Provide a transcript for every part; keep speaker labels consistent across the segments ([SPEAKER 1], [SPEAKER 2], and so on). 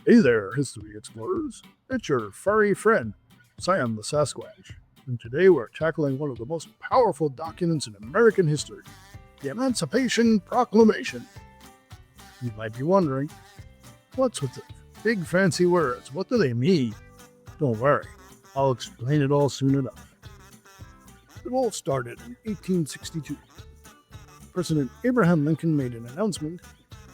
[SPEAKER 1] Hey there, history explorers. It's your furry friend, Sam the Sasquatch. And today we're tackling one of the most powerful documents in American history, the Emancipation Proclamation. You might be wondering, what's with the big fancy words? What do they mean? Don't worry, I'll explain it all soon enough. It all started in 1862. President Abraham Lincoln made an announcement.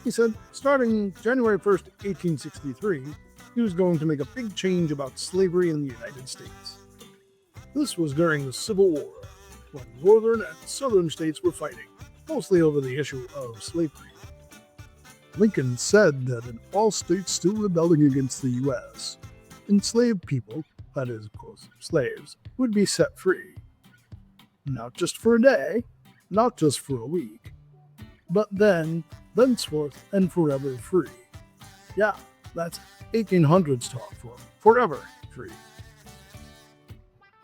[SPEAKER 1] He said, starting January 1st, 1863, he was going to make a big change about slavery in the United States. This was during the Civil War, when northern and southern states were fighting, mostly over the issue of slavery. Lincoln said that in all states still rebelling against the U.S., enslaved people, that is, of course, slaves, would be set free. Not just for a day, not just for a week, but then, thenceforth and forever free. Yeah, that's 1800s talk for forever free.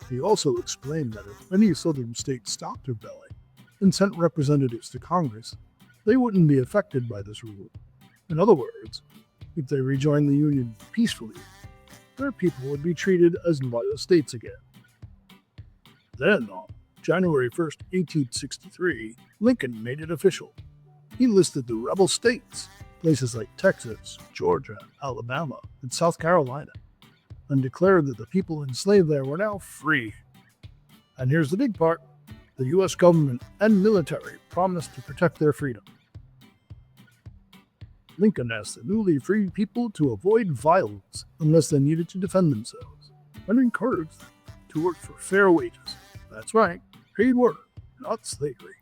[SPEAKER 1] He also explained that if any southern states stopped rebelling and sent representatives to Congress, they wouldn't be affected by this rule. In other words, if they rejoined the Union peacefully, their people would be treated as loyal states again. Then, on January 1st, 1863, Lincoln made it official. He listed the rebel states, places like Texas, Georgia, Alabama, and South Carolina, and declared that the people enslaved there were now free. And here's the big part: the U.S. government and military promised to protect their freedom. Lincoln asked the newly freed people to avoid violence unless they needed to defend themselves, and encouraged them to work for fair wages. That's right, paid work, not slavery.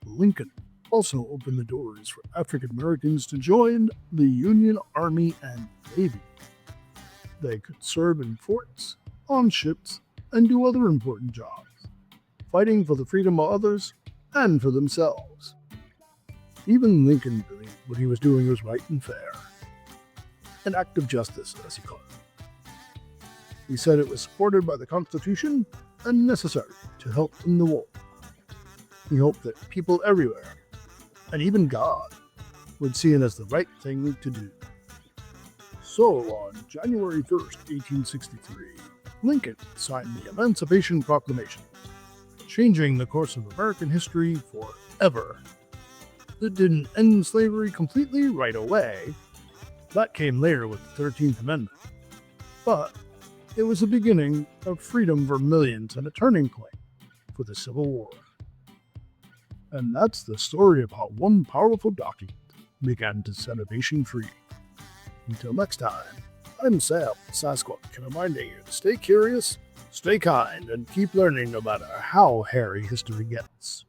[SPEAKER 1] Lincoln also opened the doors for African Americans to join the Union Army and Navy. They could serve in forts, on ships, and do other important jobs, fighting for the freedom of others and for themselves. Even Lincoln believed what he was doing was right and fair. An act of justice, as he called it. He said it was supported by the Constitution and necessary to help in the war. He hoped that people everywhere, and even God, would see it as the right thing to do. So, on January 1st, 1863, Lincoln signed the Emancipation Proclamation, changing the course of American history forever. It didn't end slavery completely right away. That came later with the 13th Amendment. But it was the beginning of freedom for millions and a turning point for the Civil War. And that's the story of how one powerful document began to set a nation free. Until next time, I'm Sam the Sasquatch, reminding you to stay curious, stay kind, and keep learning no matter how hairy history gets.